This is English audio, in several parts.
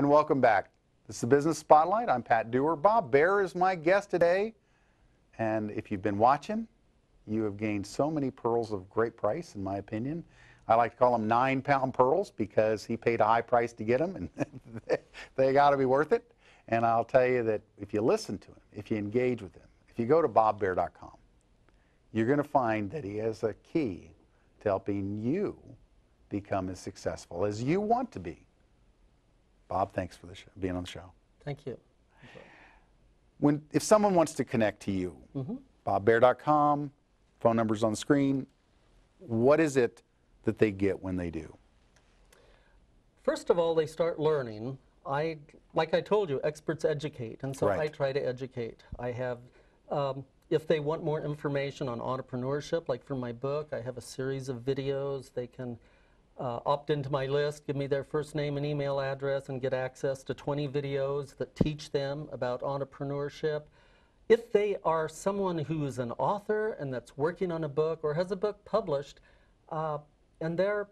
and welcome back. This is the Business Spotlight. I'm Pat Dewar. Bob Baer is my guest today. And if you've been watching, you have gained so many pearls of great price, in my opinion. I like to call them 9-pound pearls because he paid a high price to get them, and they got to be worth it. And I'll tell you that if you listen to him, if you engage with him, if you go to bobbaer.com, you're going to find that he has a key to helping you become as successful as you want to be. Bob, thanks for being on the show. Thank you. If someone wants to connect to you, bobbaer.com, phone number's on the screen, what is it that they get when they do? First of all, they start learning. Like I told you, experts educate, and so Right. I try to educate. I have, if they want more information on entrepreneurship, like for my book, I have a series of videos. They can opt into my list, give me their first name and email address, and get access to 20 videos that teach them about entrepreneurship. If they are someone who is an author and that's working on a book or has a book published, and they're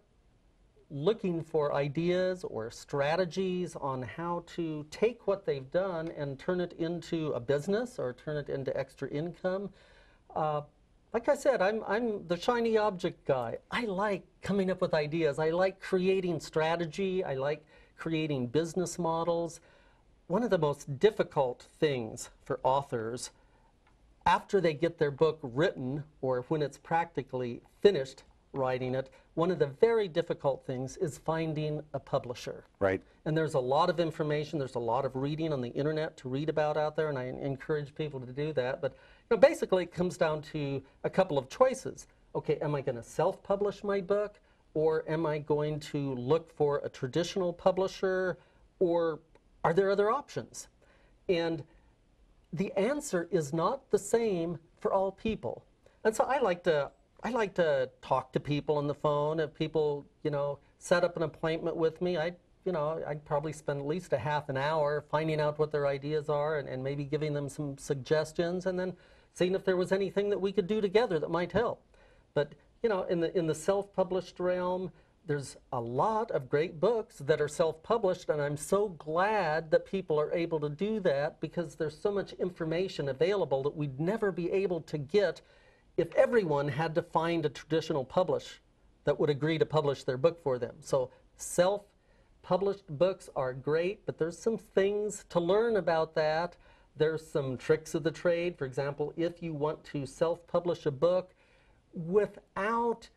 looking for ideas or strategies on how to take what they've done and turn it into a business or turn it into extra income. Like I said, I'm the shiny object guy. I like coming up with ideas. I like creating strategy. I like creating business models. One of the most difficult things for authors after they get their book written or when it's practically finished writing it, one of the very difficult things is finding a publisher. Right. And there's a lot of information, there's a lot of reading on the internet to read about out there, and I encourage people to do that. But basically it comes down to a couple of choices. Okay, am I going to self-publish my book, or am I going to look for a traditional publisher, or are there other options? And the answer is not the same for all people. And so I like to talk to people on the phone. If people, set up an appointment with me, I'd probably spend at least a half an hour finding out what their ideas are and maybe giving them some suggestions, and then seeing if there was anything that we could do together that might help. But in the self-published realm, there's a lot of great books that are self-published, and I'm so glad that people are able to do that because there's so much information available that we'd never be able to get if everyone had to find a traditional publisher that would agree to publish their book for them. So self-published books are great, but there's some things to learn about that. There's some tricks of the trade. For example, if you want to self-publish a book without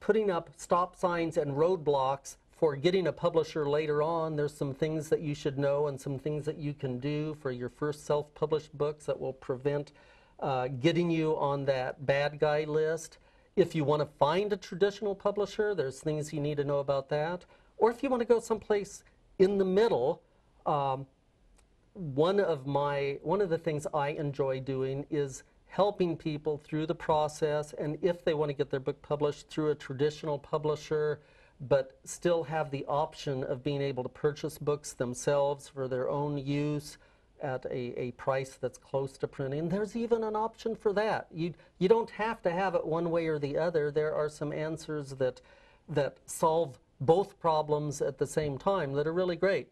putting up stop signs and roadblocks for getting a publisher later on, there's some things that you should know and some things that you can do for your first self-published books that will prevent getting you on that bad guy list. If you want to find a traditional publisher, there's things you need to know about that. Or if you want to go someplace in the middle, one of the things I enjoy doing is helping people through the process, and if they want to get their book published through a traditional publisher, but still have the option of being able to purchase books themselves for their own use at a price that's close to printing. There's even an option for that. You don't have to have it one way or the other. There are some answers that solve both problems at the same time that are really great.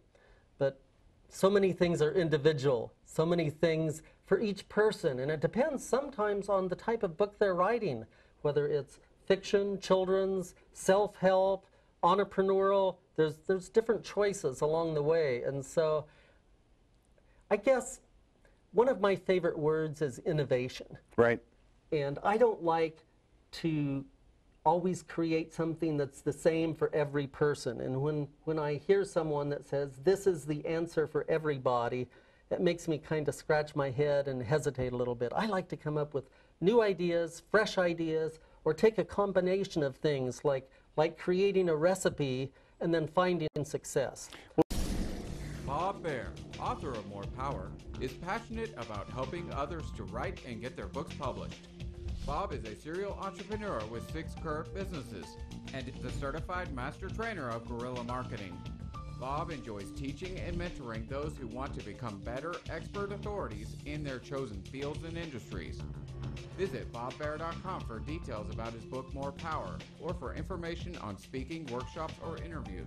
But so many things are individual, so many things for each person, and it depends sometimes on the type of book they're writing, whether it's fiction, children's, self-help, entrepreneurial. There's different choices along the way, and so I guess one of my favorite words is innovation. Right. And I don't like to always create something that's the same for every person. And when I hear someone that says, this is the answer for everybody, it makes me kind of scratch my head and hesitate a little bit. I like to come up with new ideas, fresh ideas, or take a combination of things like creating a recipe and then finding success. Bob Baer, author of More Power, is passionate about helping others to write and get their books published. Bob is a serial entrepreneur with 6 current businesses and the certified master trainer of guerrilla marketing. Bob enjoys teaching and mentoring those who want to become better expert authorities in their chosen fields and industries. Visit bobbaer.com for details about his book More Power, or for information on speaking, workshops, or interviews.